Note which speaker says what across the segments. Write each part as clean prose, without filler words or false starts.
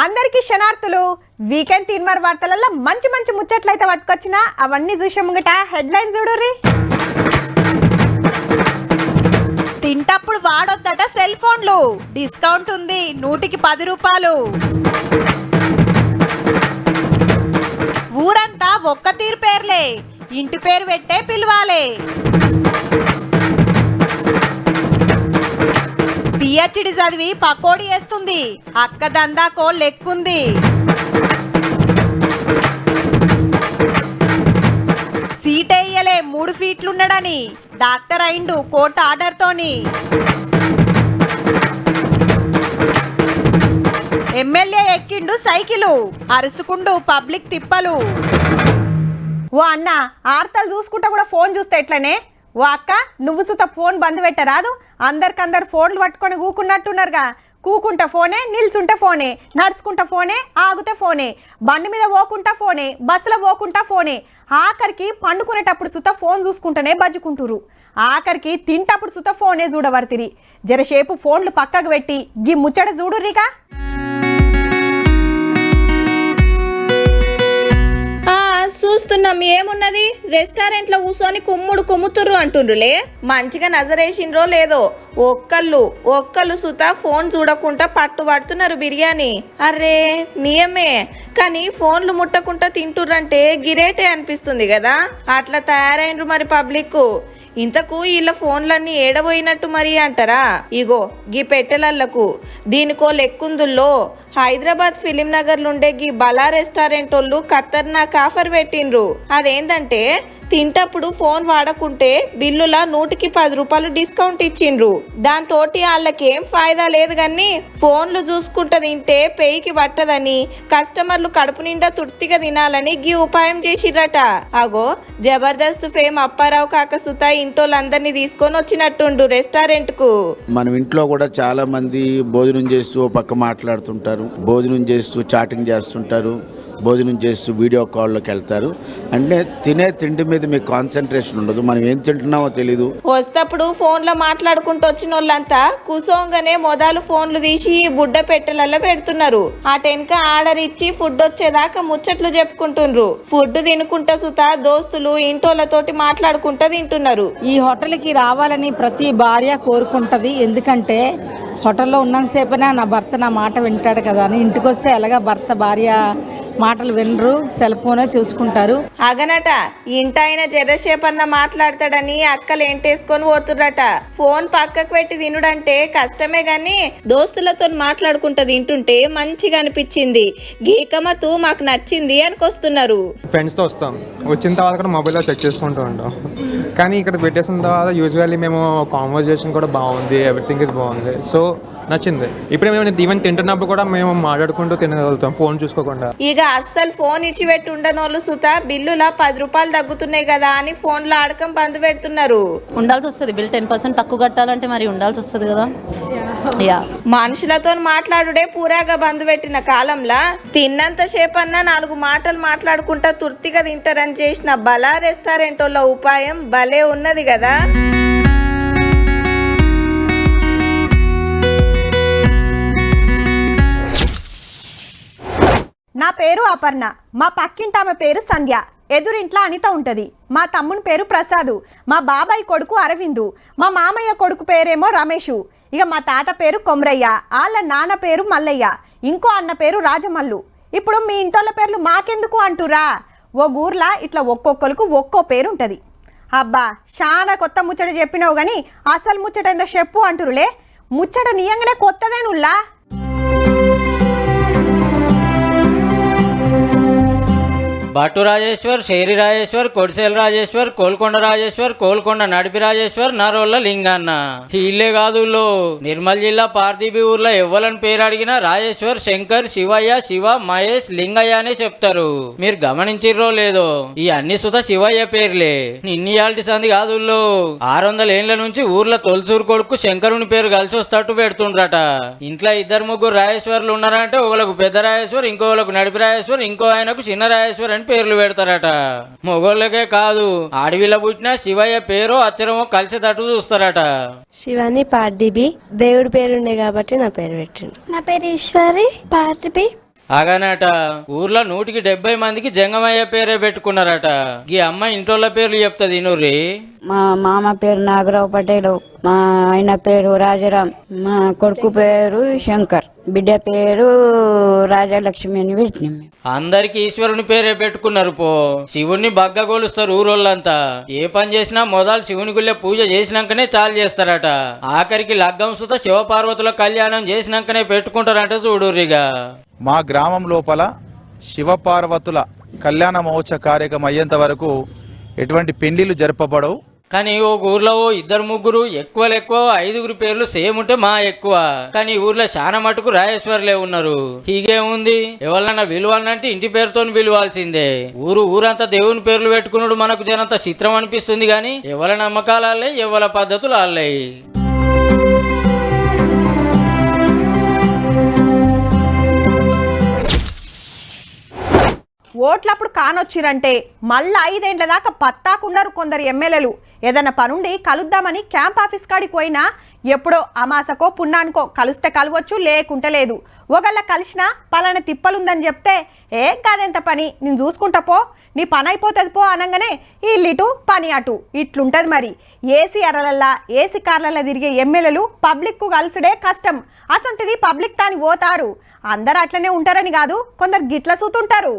Speaker 1: అందరికీ శనార్థులు. వీకెండ్ తీన్మార్ వార్తలలో మంచి మంచి ముచ్చట్లయితే పట్టుకొచ్చినా అవన్నీ చూసే ముంగట హెడ్లైన్ చూడుర్రి. తింటప్పుడు వాడొద్దట సెల్ ఫోన్లు, డిస్కౌంట్ ఉంది 100కి 10 రూపాయలు. ఊరంతా ఒక్క తీరు పేర్లే, ఇంటి పేరు పెట్టే పిలవాలే. పిహెచ్డి చదివి పకోడీ వేస్తుంది, అక్క దందాకో లెక్కుంది. సీట్ వేయలే 3 ఫీట్లున్నాడని డాక్టర్ అయిండు కోర్టు ఆర్డర్తోని. ఎమ్మెల్యే ఎక్కిండు సైకిలు, అరుసుకుండు పబ్లిక్ తిప్పలు. ఓ అన్న, ఆర్తలు చూసుకుంటా కూడా ఫోన్ చూస్తే ఎట్లనే? ఓ అక్క, నువ్వు సుత ఫోన్ బంద్ పెట్టరాదు. అందరికందరు ఫోన్లు పట్టుకొని కూకున్నట్టున్నారుగా. కూకుంటా ఫోనే, నిల్చుంటే ఫోనే, నడుచుకుంటా ఫోనే, ఆగితే ఫోనే, బండి మీద పోకుంటా ఫోనే, బస్సులో పోకుంటా ఫోనే. ఆఖరికి పండుకునేటప్పుడు సుత ఫోన్ చూసుకుంటూనే బజ్జుకుంటురు. ఆఖరికి తింటప్పుడు సుత ఫోనే చూడవర్తిరి. జరసేపు ఫోన్లు పక్కకు పెట్టి గీ ముచ్చట చూడుర్రిగా.
Speaker 2: చూస్తున్నాం, ఏమున్నది, రెస్టారెంట్ లో కూర్చొని కుమ్ముతుర్రు అంటుండ్రులే. మంచిగా నజరేసిండ్రో లేదో, ఒక్కళ్ళు సుత ఫోన్ చూడకుండా పట్టుబడుతున్నారు బిర్యానీ. అర్రే నియమే, కానీ ఫోన్లు ముట్టకుండా తింటుర్రంటే గిరేటే అనిపిస్తుంది కదా. అట్లా తయారైండ్రు మరి పబ్లిక్. ఇంతకు వీళ్ళ ఫోన్లన్నీ ఏడబోయినట్టు మరి అంటారా? ఇగో గీ పెట్టెలళ్లకు దీనికో లెక్కుందుల్లో. హైదరాబాద్ ఫిలిం నగర్ నుండే గీ బలా రెస్టారెంట్ వాళ్ళు ఖతర్నాక్ ఆఫర్ పెట్టిండ్రు. అదేంటంటే తింటప్పుడు ఫోన్ వాడకుంటే బిల్లుల 100కి 10 రూపాయలు డిస్కౌంట్ ఇచ్చిండ్రు. దాంతోటి వాళ్ళకేం ఫాయిదా లేదు గాని ఫోన్లు చూసుకుంటా తింటే పేయికి పట్టదని, కస్టమర్లు కడుపు నిండా తృప్తిగా తినాలని గీ ఉపాయం చేసిర్రట. అగో జబర్దస్త్ ఫేమ్ అప్పారావు కాక సుత ఇంటోళ్ళందరినీ తీసుకొని వచ్చినట్టుండు రెస్టారెంట్ కు.
Speaker 3: మనం ఇంట్లో కూడా చాలా మంది భోజనం చేస్తూ పక్క మాట్లాడుతుంటారు, భోజనం చేస్తూ చాటింగ్ చేస్తుంటారు, భోజనం చేస్తూ వీడియో కాల్లోకి వెళ్తారు. అంటే తినే తిండి మీద మీకు కాన్సన్ట్రేషన్ ఉండదు, మనం ఏం తింటున్నామో తెలీదు.
Speaker 2: వస్తప్పుడు ఫోన్లో మాట్లాడుకుంటూ వచ్చిన వాళ్ళంతా కూసోంగానే మొదలు ఫోన్లు తీసి బుడ్డ పెట్టెలల్లో పెడుతున్నారు. ఆ టెన్క ఆర్డర్ ఇచ్చి ఫుడ్ వచ్చేదాకా ముచ్చట్లు చెప్పుకుంటుండ్రు. ఫుడ్ తినుకుంటా సుతా దోస్తులు ఇంటోళ్ళతోటి మాట్లాడుకుంటా తింటున్నారు.
Speaker 4: ఈ హోటల్కి రావాలని ప్రతి భార్య కోరుకుంటది. ఎందుకంటే హోటల్లో ఉన్నంతసేపైనా నా భర్త నా మాట వింటాడు కదా అని. ఇంటికి వస్తే ఎలాగా భర్త భార్య మాటలు వినరు, సెల్ ఫోనే చూసుకుంటారు.
Speaker 2: అగనట ఇంటాయన జరసేపన్న మాట్లాడతాడని అక్కలు ఎంటేసుకొని పోతుర్రట. ఫోన్ పక్కకు పెట్టి తినుడంటే కష్టమే గాని దోస్తులతో మాట్లాడుకుంటా తింటుంటే మంచిగా అనిపించింది. గీకమతు మాకు నచ్చింది అనుకొస్తున్నారు.
Speaker 5: ఫ్రెండ్స్ తో వస్తాం, వచ్చిన తర్వాత కూడా మొబైల్లో చెక్ చేసుకుంటూ ఉంటాం. కానీ ఇక్కడ పెట్టేసిన తర్వాత యూజువల్లీ మేము కాన్వర్జేషన్ కూడా బాగుంది, ఎవ్రీథింగ్ ఇస్ బాగుంది, సో నచ్చింది. ఇప్పుడే మేము ఈవెన్ తింటున్నప్పుడు కూడా మేము మాట్లాడుకుంటూ తినగలుగుతాం ఫోన్ చూసుకోకుండా.
Speaker 2: ఇక అస్సలు ఫోన్ ఇచ్చి పెట్టి ఉండనోళ్ళు సుత బిల్లులా 10 రూపాయలు తగ్గుతున్నాయి కదా అని ఫోన్ లో ఆడకం బంద్ పెడుతున్నారు.
Speaker 6: ఉండాల్సి వస్తుంది, బిల్ 10% తక్కువ కట్టాలంటే మరి ఉండాల్సి వస్తుంది కదా.
Speaker 2: మనుషులతో మాట్లాడుడే పూరాగా బంద్ పెట్టిన కాలంలా తిన్నంత సేపన్నా 4 మాటలు మాట్లాడుకుంటా తృప్తిగా తింటారని చేసిన బలా రెస్టారెంట్ వాళ్ళ ఉపాయం భలే ఉన్నది కదా.
Speaker 1: నా పేరు అపర్ణ, మా పక్కింటి ఆమె పేరు సంధ్య, ఎదురింట్లో అనిత ఉంటుంది. మా తమ్ముని పేరు ప్రసాదు, మా బాబాయ్ కొడుకు అరవిందు, మా మామయ్య కొడుకు పేరేమో రమేషు, ఇక మా తాత పేరు కొమరయ్య, వాళ్ళ నాన్న పేరు మల్లయ్య, ఇంకో అన్న పేరు రాజమల్లు. ఇప్పుడు మీ ఇంటోళ్ళ పేర్లు మాకెందుకు అంటురా? ఓ ఊర్లా ఇట్లా ఒక్కొక్కరికి ఒక్కో పేరు ఉంటుంది. అబ్బా, చాలా కొత్త ముచ్చట చెప్పినావు కానీ అసలు ముచ్చట ఏందో చెప్పు అంటురులే. ముచ్చట నియంగానే కొత్తదేనుల్లా.
Speaker 7: బాటు రాజేశ్వర్, షేరి రాజేశ్వర్, కొడిసేల రాజేశ్వర్, కోల్కొండ రాజేశ్వర్, కోల్కొండ నడిపి రాజేశ్వర్, నరోళ్ళ లింగన్న. ఇల్లే కాదు, నిర్మల్ జిల్లా పార్థిబి ఊర్లో ఎవ్వలని పేరు అడిగినా రాజేశ్వర్, శంకర్, శివయ్య, శివ, మహేష్, లింగయ్య అనే చెప్తారు. మీరు గమనించిర్రో లేదో, ఈ అన్ని సుత శివయ్య పేర్లే. ఇన్నియాల్టి సంది కాదు, 600 ఏళ్ల నుంచి ఊర్లో తొలసూరు కొడుకు శంకరుని పేరు కలిసి వస్తట్టు పెడుతుండ్రట. ఇంట్లో 2-3 రాజేశ్వర్లు ఉన్నారంటే ఒకళ్ళకు పెద్ద రాజేశ్వర్, ఇంకోళ్ళకు నడిపి రాజేశ్వర్, ఇంకో ఆయనకు చిన్న రాజేశ్వర్ అని పేర్లు పెడతారట. మొగోళ్ళకే కాదు, ఆడవిలో పుట్టిన శివయ్య పేరు అచ్చరమో కలిసేటట్టు చూస్తారట.
Speaker 8: శివాని పార్థిబి, దేవుడి పేరుండే కాబట్టి నా పేరు పెట్టిండు.
Speaker 9: నా పేరు ఈశ్వరి పార్థిబి.
Speaker 7: అగానట ఊర్లో 170 మందికి జంగమయ్య పేరే పెట్టుకున్నారట. ఈ అమ్మ ఇంటోళ్ళ పేర్లు చెప్తుంది నూరి.
Speaker 8: మా మామ పేరు నాగరావు పటేలు, మా ఆయన పేరు రాజారాం, మా కొడుకు పేరు శంకర్, బిడ్డ పేరు రాజలక్ష్మి అని పెట్టినాం.
Speaker 7: అందరికి ఈశ్వరుని పేరే పెట్టుకున్నారు పో. శివుణ్ణి బగ్గ గోలుస్తారు ఊరోళ్ళంతా. ఏ పని చేసినా మొదలు శివుని గుళ్ళే పూజ చేసినాకనే చాలు చేస్తారట. ఆఖరికి లగ్గం సుత శివపార్వతుల కళ్యాణం చేసినాకనే పెట్టుకుంటారంట చూడురిగా.
Speaker 9: మా గ్రామం లోపల శివపార్వతుల కళ్యాణ మహోత్సవ కార్యక్రమం అయ్యేంత వరకు ఎటువంటి పెళ్లిళ్ళు జరపబడవు.
Speaker 7: కానీ ఓ ఊర్లో 2-3 ఎక్కువ 5 పేర్లు సేమ్ ఉంటే మా ఎక్కువ. కానీ ఊర్లో చాలా మటుకు రాజేశ్వర్లే ఉన్నారు. హీగేముంది, ఎవరన్నా విలువాలంటే ఇంటి పేరుతో విలువాల్సిందే. ఊరంతా దేవుని పేర్లు పెట్టుకున్నాడు మనకు జనంత చిత్రం అనిపిస్తుంది. కానీ ఎవరి నమ్మకాలు అల్లే, ఎవరి పద్ధతులు అల్లాయి.
Speaker 1: ఓట్లప్పుడు కానొచ్చిరంటే మళ్ళీ 5 ఏండ్ల దాకా పత్తాకున్నారు కొందరు ఎమ్మెల్యేలు. ఏదన్నా పనుండి కలుద్దామని క్యాంప్ ఆఫీస్ కాడికి పోయినా ఎప్పుడో అమాసకో పున్నానికో కలుస్తే కలవచ్చు, లేకుంటే లేదు. ఒకళ్ళ కలిసినా పలానా తిప్పలుందని చెప్తే ఏ కాదెంత పని, నేను చూసుకుంటా పో, నీ పని అయిపోతుంది పో అనగానే ఇల్లిటు పని అటు ఇట్లుంటది. మరి ఏసీ అరలల్లా ఏసీ కార్లల్లో తిరిగే ఎమ్మెల్యేలు పబ్లిక్కు కలుసుడే కష్టం. అసంటిది పబ్లిక్ తాని పోతారు. అందరు అట్లనే ఉంటారని కాదు, కొందరు గిట్ల సూతుంటారు.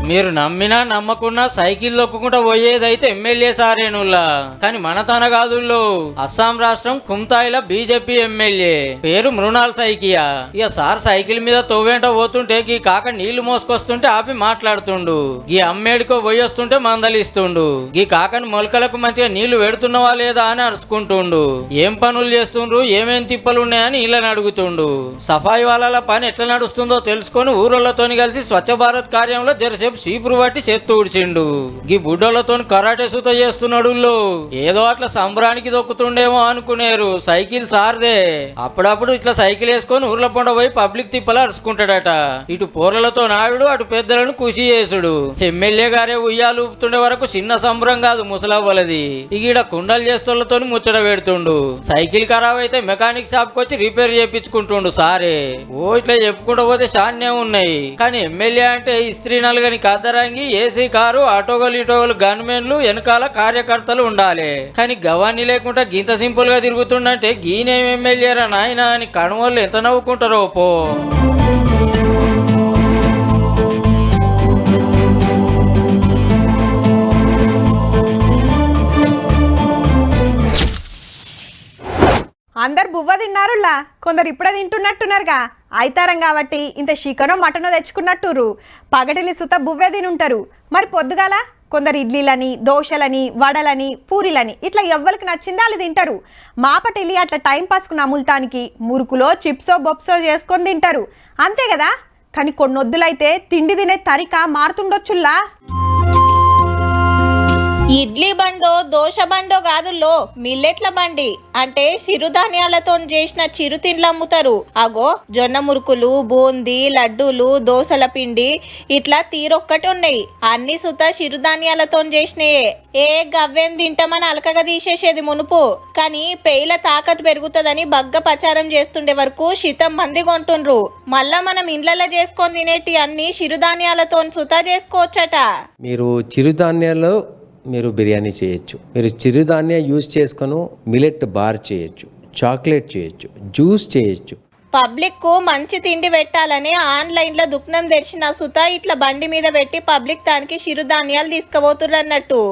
Speaker 7: మీరు నమ్మినా నమ్మకున్నా సైకిల్ దొక్కుకుంటా పోయేదైతే ఎమ్మెల్యే సారేనుల్లా. కానీ మన తన కాదుల్లో అస్సాం రాష్ట్రం కుంతాయిల బీజేపీ ఎమ్మెల్యే పేరు మృణాల్ సైకియా. ఇక సార్ సైకిల్ మీద తోవేంట పోతుంటే గీ కాక నీళ్లు మోసుకొస్తుంటే ఆపి మాట్లాడుతుండు. గీ అమ్మేడికో పోయొస్తుంటే మందలిస్తుండు. గీ కాకని మొలకలకు మంచిగా నీళ్లు పెడుతున్నావా లేదా అని అరుచుకుంటుండు. ఏం పనులు చేస్తుండ్రు, ఏమేం తిప్పలున్నాయని ఇళ్ళని అడుగుతుండు. సఫాయి వాళ్ళ పని ఎట్లా నడుస్తుందో తెలుసుకొని ఊరోళ్లతోని కలిసి స్వచ్ఛ భారత్ కార్యంలో జరసేపు చీపురు పట్టి చేత్తు ఊడ్చిండు. గీ బుడ్డోళ్లతో కరాటే సూత చేస్తున్నాడు. ఏదో అట్లా సంబరానికి దొక్కుతుండేమో అనుకునేరు. సైకిల్ సార్దే. అప్పుడప్పుడు ఇట్లా సైకిల్ వేసుకొని ఊర్ల పొండ పోయి పబ్లిక్ తిప్పలా అరుచుకుంటాడట. ఇటు పోర్లతో నాయుడు, అటు పెద్దలను ఖుషి చేసుడు. ఎమ్మెల్యే గారే ఉయ్యాలు ఊపుతుండే వరకు చిన్న సంబరం కాదు ముసలవ్వలది. ఈడ కుండలు చేస్తోళ్లతో ముచ్చట పెడుతుండు. సైకిల్ ఖరాబ్ అయితే మెకానిక్ షాప్ కి వచ్చి రిపేర్ చేయించుకుంటుండు సారే. ఓ ఇట్లా చెప్పుకుంటూ పోతే శాన్నే ఉన్నాయి. కానీ ఎమ్మెల్యే అంటే ఇస్త్రీ నలుగని కద్దరంగి, ఏసీ కారు, ఆటోగోలు ఇటోగోలు గన్మెన్లు, వెనకాల కార్యకర్తలు ఉండాలి. కానీ గవాన్ని లేకుండా గింత సింపుల్ గా తిరుగుతుండంటే గీనేం ఎమ్మెల్యేరా నాయన అని కణవాళ్ళు ఎంత నవ్వుకుంటారో పో.
Speaker 1: అందరు బువ్వ తిన్నారులా, కొందరు ఇప్పుడే తింటున్నట్టున్నారుగా. అయితారం కాబట్టి ఇంత చికెనో మటనో తెచ్చుకున్నట్టురు. పగటిని సుత బువ్వే తినుంటారు. మరి పొద్దుగాల కొందరు ఇడ్లీలని, దోశలని, వడలని, పూరీలని ఇట్లా ఎవ్వరికి నచ్చిందో వాళ్ళు తింటారు. మాపటిల్లి అట్లా టైం పాస్కు నములుతానికి మురుకులో చిప్సో బొప్సో చేసుకొని తింటారు. అంతే కదా. కానీ కొన్నొద్దులైతే తిండి తినే తరిక మారుతుండొచ్చుల్లా.
Speaker 2: ఇడ్లీ బండో దోశ బండో కాదుల్లో మిల్లెట్ల బండి అంటే చిరుధాన్యాలతో చేసిన చిరుతిండ్లు అమ్ముతారు. అగో జొన్న మురుకులు, బూందీ, లడ్డూలు, దోశల పిండి ఇట్లా తీరొక్కటి ఉన్నాయి. అన్ని సుత చిరుధాన్యాలతో చేసినాయే. ఏ గవ్వేం తింటామని అలకగా తీసేసేది మునుపు. కానీ పేయిల తాకత్ పెరుగుతుందని బగ్గ ప్రచారం చేస్తుండే వరకు శితం మంది కొంటుండ్రు. మళ్ళా మనం ఇండ్లలో చేసుకొని తినేటి అన్ని చిరుధాన్యాలతో సుత చేసుకోవచ్చట.
Speaker 10: మీరు చిరుధాన్యాలు మీరు బిర్యానీ చేయొచ్చు. మీరు చిరుధాన్య యూజ్ చేసుకొని మిలెట్ బార్ చేయొచ్చు, చాక్లెట్ చేయొచ్చు, జ్యూస్ చేయొచ్చు.
Speaker 2: పబ్లిక్ కు మంచి తిండి పెట్టాలని ఆన్లైన్ లో దుకాణం తెరిచిన సుత ఇట్లా బండి మీద పెట్టి పబ్లిక్ దానికి చిరుధాన్యాలు తీసుకుపోతుర్రు అన్నట్టు.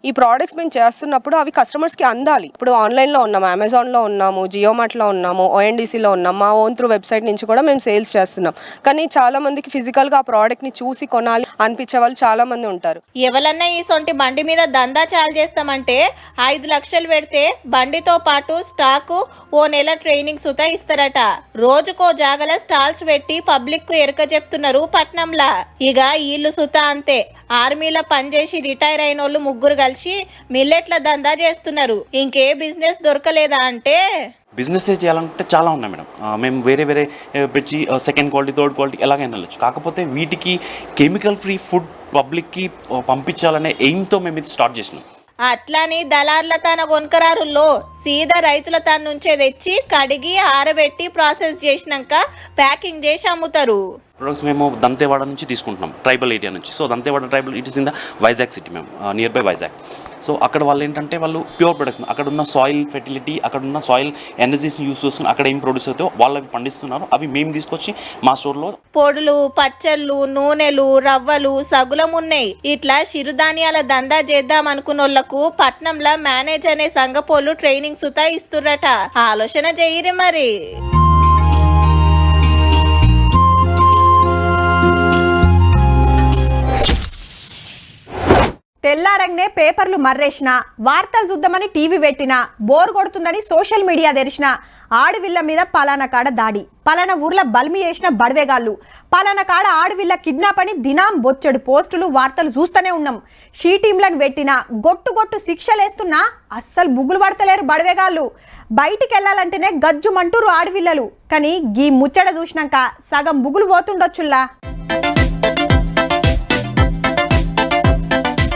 Speaker 11: ఈ ప్రోడక్ట్స్ మేము చేస్తున్నప్పుడు అవి కస్టమర్స్కి అందాలి. ఇప్పుడు ఆన్లైన్లో ఉన్నాము, అమెజాన్లో ఉన్నాము, జియో మార్ట్లో ఉన్నాము, ఓఎన్డీసీలో ఉన్నాము, మా ఓన్ త్రూ వెబ్సైట్ నుంచి కూడా మేము సేల్స్ చేస్తున్నాం. కానీ చాలా మందికి ఫిజికల్గా ఆ ప్రోడక్ట్ని చూసి కొనాలి అనిపించే వాళ్ళు చాలా మంది ఉంటారు.
Speaker 2: ఎవరన్నా ఈ సొంటి బండి మీద దందా చాలు చేస్తామంటే 5 లక్షలు పెడితే బండితో పాటు స్టాకు, ఓ నెల ట్రైనింగ్ సుతా ఇస్తారట. రోజుకో జాగల స్టాల్స్ పెట్టి పబ్లిక్ కు ఎరక చెప్తున్నారు పట్నంలా. ఇక వీళ్ళు సుతా అంతే. ఆర్మీలో పనిచేసి రిటైర్ అయిన వాళ్ళు 3 కలిసి మిల్లెట్ల దందా చేస్తున్నారు. ఇంకే బిజినెస్ దొరకలేదా అంటే
Speaker 12: బిజినెస్ చేయాలంటే చాలా ఉన్నాయి మేడం. మేము వేరే పెట్టి సెకండ్ క్వాలిటీ, థర్డ్ క్వాలిటీ ఎలాగైనా వెళ్ళచ్చు. కాకపోతే వీటికి కెమికల్ ఫ్రీ ఫుడ్ పబ్లిక్కి పంపించాలనే ఎయిమ్తో మేము ఇది స్టార్ట్ చేసినాం.
Speaker 2: అట్లని దళార్ల తన కొనకరారుల్లో సీదా రైతుల తన నుంచే తెచ్చి కడిగి ఆరబెట్టి ప్రాసెస్ చేసినాక ప్యాకింగ్ చేసి అమ్ముతారు.
Speaker 12: ప్రొడక్ట్స్ మేము దంతేవాడ నుంచి తీసుకుంటున్నాం, ట్రైబల్ ఏరియా నుంచి. So Dantewada tribal it is in the Vizag city, మేము నియర్ బై వైజాగ్. సో అక్కడ వాళ్ళు ఏంటంటే వాళ్ళు ప్యూర్ ప్రొడక్ట్స్, అక్కడ ఉన్న సాయిల్ ఫెర్టిలిటీ, అక్కడ ఉన్న సాయిల్ ఎనర్జీస్ని యూస్ చేసుకుని అక్కడ ఏం ప్రొడ్యూస్ అవుతాయో వాళ్ళు అవి పండిస్తున్నారు. అవి మేము తీసుకొచ్చి మా స్టోర్లో
Speaker 2: పొడులు, పచ్చళ్ళు, నూనెలు, రవ్వలు, సగులం ఉన్నాయి. ఇట్లా చిరుధాన్యాల దందా చేద్దాం అనుకున్నోళ్లకు పట్నంలో మేనేజ్ అనే సంఘపోళ్ళు ట్రైనింగ్ సుతా ఇస్తుర్రట. ఆలోచన చెయ్యిరి మరి.
Speaker 1: తెల్లారంగానే పేపర్లు మర్రేసిన, వార్తలు చూద్దామని టీవీ పెట్టినా, బోర్ కొడుతుందని సోషల్ మీడియా తెరిచిన, ఆడవిళ్ళ మీద పలానా కాడ దాడి, పలానా ఊర్లో బల్మి చేసిన బడవేగాళ్ళు, పలానా కాడ ఆడవిళ్ళ కిడ్నాప్ అని దినాం బొచ్చడు పోస్టులు వార్తలు చూస్తూనే ఉన్నాం. షీ టీంలను పెట్టినా, గొట్టు శిక్షలేస్తున్నా అస్సలు బుగులు పడతలేరు బడవేగాళ్ళు. బయటికి వెళ్ళాలంటేనే గజ్జుమంటూరు ఆడవిళ్ళలు. కానీ గీ ముచ్చట చూసినాక సగం బుగులు పోతుండొచ్చుల్లా.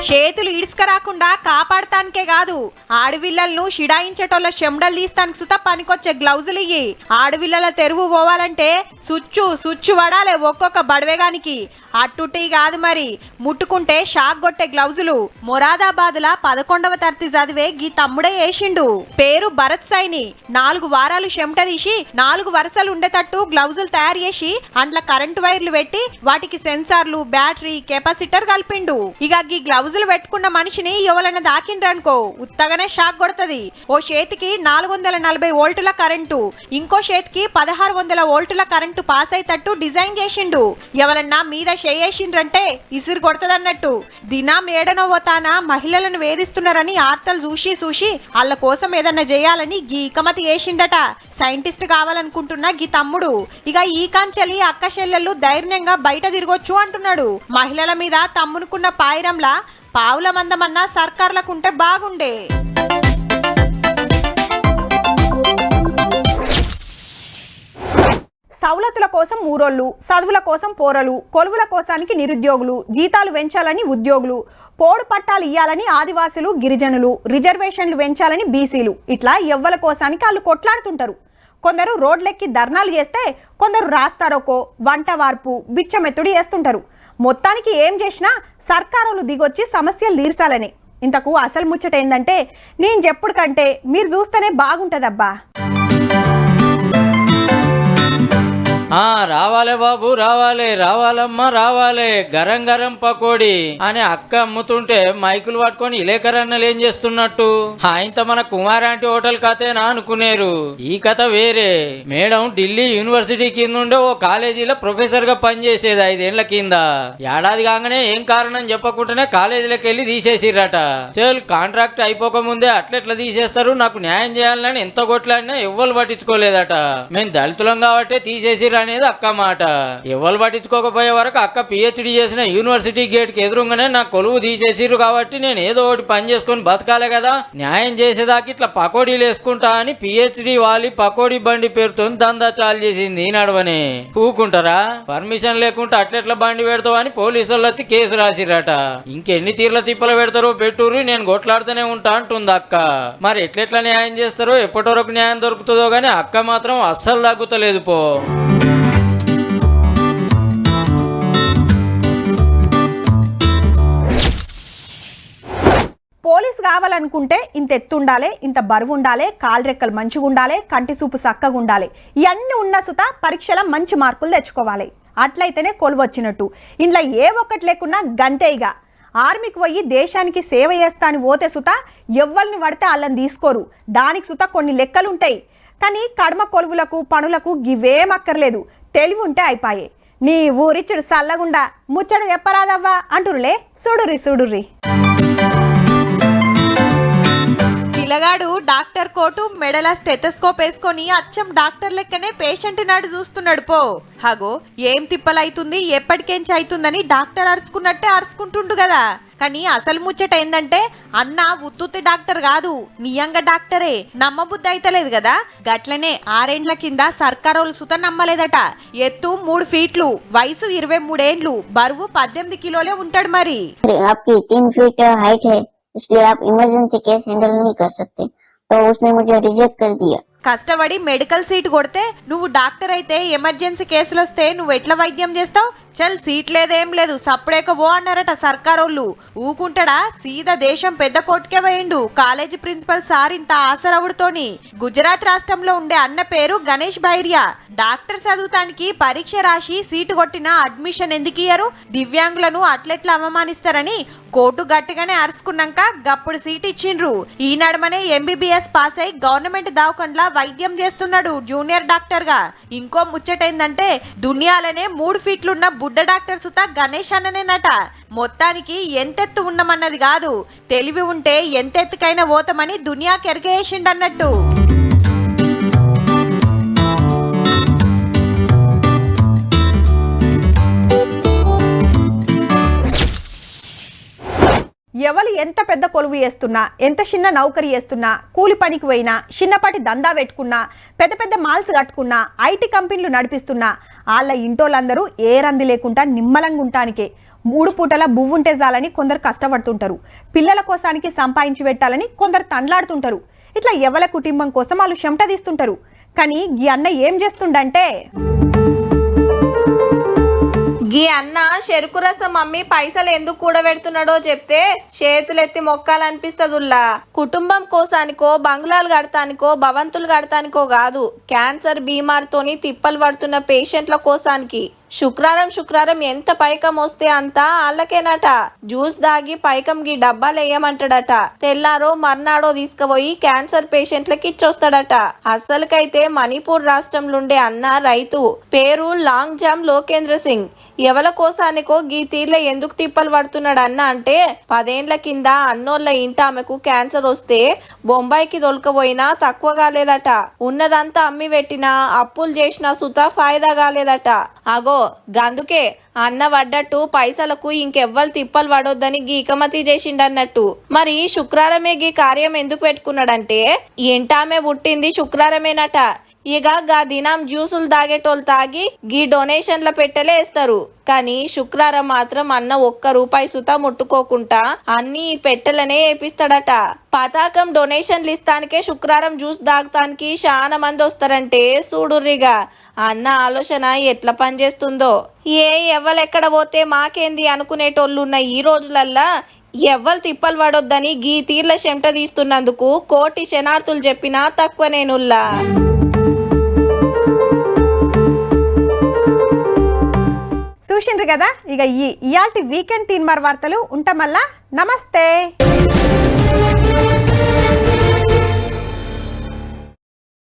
Speaker 1: చేతులు ఇడుసుకరాకుండా కాపాడటానికే కాదు, ఆడవిల్లలను షిడాయించేటోళ్ళ చెమడలు తీస్తానికి సుత పనికొచ్చే గ్లౌజులు ఇయ్యి. ఆడవిల్లల తెరువు పోవాలంటే సుచ్చు పడాలి ఒక్కొక్క బడవేగానికి. అట్టుటీ కాదు మరి, ముట్టుకుంటే షాక్ కొట్టే గ్లౌజులు. మొరాదాబాదుల 11వ తరగతి చదివే గీ తమ్ముడే వేసిండు. పేరు భరత్ సైని. 4 వారాలు చెమట తీసి 4 వరుసలు ఉండేటట్టు గ్లౌజులు తయారు చేసి అంట్ల కరెంటు వైర్లు పెట్టి వాటికి సెన్సార్లు, బ్యాటరీ, కెపాసిటర్ కలిపిండు. ఇక గీ గ్లౌజులు పెట్టుకున్న మనిషిని ఎవరైనా దాకిండ్రనుకో ఉత్తగానే షాక్ కొడుతుంది. ఓ చేతికి 440 వోల్టుల కరెంటు, ఇంకో చేతికి 1600 వోల్టుల కరెంటు పాస్ అయ్యేటట్టు డిజైన్ చేసిండు. ఎవరన్నా మీద చేసిండ్రంటే ఇసురు కొడుతుందన్నట్టు. దినం ఏడనో పోతానా మహిళలను వేధిస్తున్నారని వార్తలు చూసి వాళ్ళ కోసం ఏదన్నా చేయాలని గీ ఇకమతి చేసిండట. సైంటిస్ట్ కావాలనుకుంటున్న గీ తమ్ముడు ఇక ఈ కాంచెలి అక్క చెల్లెళ్ళు ధైర్యంగా బయట తిరగొచ్చు అంటున్నాడు. మహిళల మీద తమ్మునుకున్న పాయిరంలా పావుల మందమన్నా సర్కార్లకుంటే బాగుండే. సౌలతుల కోసం ఊరోళ్ళు, చదువుల కోసం పోరలు, కొలువుల కోసానికి నిరుద్యోగులు, జీతాలు పెంచాలని ఉద్యోగులు, పోడు పట్టాలు ఇయ్యాలని ఆదివాసులు, గిరిజనులు, రిజర్వేషన్లు పెంచాలని బీసీలు, ఇట్లా ఎవ్వల కోసానికి వాళ్ళు కొట్లాడుతుంటారు. కొందరు రోడ్లెక్కి ధర్నాలు చేస్తే కొందరు రాస్తారోకో, వంట వార్పు, బిచ్చమెత్తుడి చేస్తుంటారు. మొత్తానికి ఏం చేసినా సర్కారులు దిగొచ్చి సమస్యలు తీర్చాలని. ఇంతకు అసలు ముచ్చట ఏందంటే నేను చెప్పుడు కంటే మీరు చూస్తేనే బాగుంటుందబ్బా.
Speaker 7: రావాలే బాబు రావాలమ్మా రావాలే, గరం గరం పకోడీ అని అక్క అమ్ముతుంటే మైకులు పట్టుకొని ఇలేకరన్నలు ఏం చేస్తున్నట్టు. ఆయనతో మన కుమారాంటి హోటల్ కథేనా అనుకునేరు. ఈ కథ వేరే. మేడం ఢిల్లీ యూనివర్సిటీ కింద ఉండే ఓ కాలేజీలో ప్రొఫెసర్ గా పనిచేసేది 5 ఏళ్ల కింద. ఏడాది కాగానే ఏం కారణం చెప్పకుండానే కాలేజీలోకి వెళ్ళి తీసేసిర్రట. చల్ కాంట్రాక్ట్ అయిపోక ముందే అట్లెట్లా తీసేస్తారు, నాకు న్యాయం చేయాలని ఎంత కొట్లాడినా ఎవ్వరు పట్టించుకోలేదట. మేము దళితులం కాబట్టే తీసేసిర్రు అనేది అక్క మాట. ఎవరు పట్టించుకోకపోయే వరకు అక్క పిహెచ్డి చేసిన యూనివర్సిటీ గేట్ కి ఎదురుగానే నా కొలువు తీసేసిర్రు కాబట్టి నేను ఏదో ఒకటి పని చేసుకొని బతకాలే కదా, న్యాయం చేసేదాకా ఇట్లా పకోడీలు వేసుకుంటా అని పిహెచ్డి వాలి పకోడీ బండి పేరుతో దందా చాలు చేసింది. నడవని ఊకుంటారా? పర్మిషన్ లేకుండా అట్లెట్లా బండి పెడతావు అని పోలీసులు వచ్చి కేసు రాసిరట. ఇంకెన్ని తీర్ల తిప్పలు పెడతారో పెట్టుర్రి, నేను కొట్లాడుతూనే ఉంటా అంటుంది అక్క. మరి ఎట్లెట్లా న్యాయం చేస్తారో, ఎప్పటి వరకు న్యాయం దొరుకుతుందో గానీ అక్క మాత్రం అస్సలు తగ్గుతలేదు పో.
Speaker 1: పోలీసు కావాలనుకుంటే ఇంత ఎత్తు ఉండాలి, ఇంత బరువు ఉండాలి, కాలు రెక్కలు మంచిగా ఉండాలి, కంటి చూపు చక్కగా ఉండాలి. ఇవన్నీ ఉన్న సుత పరీక్షల మంచి మార్కులు తెచ్చుకోవాలి. అట్లయితేనే కొలువొచ్చినట్టు. ఇంట్లో ఏ ఒక్కటి లేకున్నా గంతేయిగా. ఆర్మీకి పోయి దేశానికి సేవ చేస్తా అని పోతే సుత ఎవ్వరిని పడితే వాళ్ళని తీసుకోరు. దానికి సుత కొన్ని లెక్కలు ఉంటాయి. కానీ కడమ కొలువులకు పనులకు గివేం అక్కర్లేదు, తెలివి ఉంటే అయిపోయే. నీ ఊరిచ్చుడు సల్లగుండా ముచ్చట చెప్పరాదవ్వా అంటురులే. చూడుర్రి పిల్లగాడు డాక్టర్ కోటు మెడల స్టెథోస్కోప్ వేసుకొని అచ్చం డాక్టర్ లెక్కనే పేషెంట్ నాడు చూస్తున్నాడు పో. హగో ఏం తిప్పలైతుంది, ఎప్పటికేంచి అవుతుందని డాక్టర్ అరుచుకున్నట్టే అరుచుకుంటుండు కదా. కానీ అసలు ముచ్చట ఏందంటే అన్న ఉత్తుత్తి డాక్టర్ కాదు, నియంగా డాక్టరే. నమ్మబుద్ధి అయితలేదు కదా. గట్లనే 6 ఏండ్ల కింద సర్కారోళ్ళు సుత నమ్మలేదట. ఎత్తు 3 ఫీట్లు, వయసు 23 ఏండ్లు, బరువు 18 కిలోలే ఉంటాడు. మరి
Speaker 8: 3 फीट हाइट है, इसलिए आप इमरजेंसी केस हैंडल नहीं कर सकते, तो उसने मुझे रिजेक्ट कर दिया।
Speaker 1: కష్టపడి మెడికల్ సీట్ కొడితే నువ్వు డాక్టర్ అయితే ఎమర్జెన్సీ కేసులు వస్తే నువ్వు ఎట్లా వైద్యం చేస్తావు? చల్ సీట్ లేదేం లేదు సప్పుడేక పో అన్నారట సర్కారోళ్ళు. ఊకుంటాడా? సీదా దేశం పెద్ద కోర్టుకే పోయిండు కాలేజీ ప్రిన్సిపల్ సార్ ఇంత ఆసరవుడుతోని. గుజరాత్ రాష్ట్రంలో ఉండే అన్న పేరు గణేష్ భైరియా. డాక్టర్ చదువుతానికి పరీక్ష రాసి సీటు కొట్టిన అడ్మిషన్ ఎందుకు ఇయ్యరు? దివ్యాంగులను అట్లెట్లా అవమానిస్తారని కోర్టు గట్టిగానే అరుచుకున్నాక గప్పుడు సీట్ ఇచ్చిండ్రు. ఈ నడమనే ఎంబీబీఎస్ పాస్ అయి గవర్నమెంట్ దవాఖానలో వైద్యం చేస్తున్నాడు జూనియర్ డాక్టర్ గా. ఇంకో ముచ్చటైందంటే దునియాలనే 3 ఫీట్లున్న బుడ్డ డాక్టర్ సుతా గణేష్ అన్ననేనట. మొత్తానికి ఎంతెత్తు ఉండమన్నది కాదు, తెలివి ఉంటే ఎంతెత్తుకైనా పోతామని దునియా కెరగేసిండన్నట్టు. ఎవరు ఎంత పెద్ద కొలువు చేస్తున్నా, ఎంత చిన్న నౌకరీ చేస్తున్నా, కూలి పనికి పోయినా, చిన్నపాటి దందా పెట్టుకున్నా, పెద్ద పెద్ద మాల్స్ కట్టుకున్నా, ఐటీ కంపెనీలు నడిపిస్తున్నా, వాళ్ళ ఇంటోళ్ళందరూ ఏ రంది లేకుండా నిమ్మలంగా ఉంటానికే 3 పూటల బువ్వుంటే చాలని కొందరు కష్టపడుతుంటారు. పిల్లల కోసానికి సంపాదించి పెట్టాలని కొందరు తండ్లాడుతుంటారు. ఇట్లా ఎవల కుటుంబం కోసం వాళ్ళు చెమట తీస్తుంటారు. కానీ ఈ అన్న ఏం చేస్తుండంటే
Speaker 2: గీ అన్న చెరుకు రసం అమ్మి పైసలు ఎందుకు కూడబెడుతున్నాడో చెప్తే చేతులెత్తి మొక్కాలనిపిస్తదుల్లా. కుటుంబం కోసానికో, బంగ్లాలు కడతానికో, భవంతులు కడతానికో కాదు, క్యాన్సర్ బీమార్తోని తిప్పలు పడుతున్న పేషెంట్ల కోసానికి. శుక్రవారం ఎంత పైకం వస్తే అంతా వాళ్ళకేనట. జ్యూస్ దాగి పైకం గీ డబ్బాలు వేయమంటాడట. తెల్లారో మర్నాడో తీసుకుపోయి క్యాన్సర్ పేషెంట్లకి ఇచ్చొస్తాడట. అస్సలకైతే మణిపూర్ రాష్ట్రంలోండే అన్న రైతు పేరు లాంగ్ జామ్ లోకేంద్ర సింగ్. ఎవల కోసానికో గీ తీర్ల ఎందుకు తిప్పలు పడుతున్నాడు అన్న అంటే 10 ఏండ్ల కింద అన్నోళ్ళ ఇంట ఆమెకు క్యాన్సర్ వస్తే బొంబాయికి దొలకపోయినా తక్కువ కాలేదట. ఉన్నదంతా అమ్మి పెట్టినా, అప్పులు చేసినా సుతా ఫాయిదా కాలేదట. అగో గందుకే అన్న పడ్డట్టు పైసలకు ఇంకెవ్వరు తిప్పలు పడొద్దని గీకమతి చేసిండన్నట్టు. మరి శుక్రవారమే గీ కార్యం ఎందుకు పెట్టుకున్నాడంటే ఇంటామే పుట్టింది శుక్రవారమేనట. ఇక గా దినం జ్యూసులు తాగేటోళ్ళు తాగి గీ డొనేషన్ల పెట్టెలేస్తారు. కానీ శుక్రవారం మాత్రం అన్న ₹1 సుతా ముట్టుకోకుండా అన్ని పెట్టెలనే వేపిస్తాడట. పతాకం డొనేషన్లు ఇస్తానికే శుక్రవారం జ్యూస్ తాగటానికి చాలా మంది వస్తారంటే చూడుర్రిగా అన్న ఆలోచన ఎట్లా పనిచేస్తుందో. ఎవ్వలెక్కడ పోతే మాకేంది అనుకునేటోళ్ళు ఉన్న ఈ రోజులల్లా ఎవ్వరు తిప్పలు పడొద్దని గీ తీర్ల చెమట తీస్తున్నందుకు కోటి శనార్థులు చెప్పినా తక్కువనేనుల్లా.
Speaker 1: చూసిండ్రు కదా, ఇక ఇయాల్టి వీకెండ్ తీన్మార్ వార్తలు ఉంటామల్లా. నమస్తే.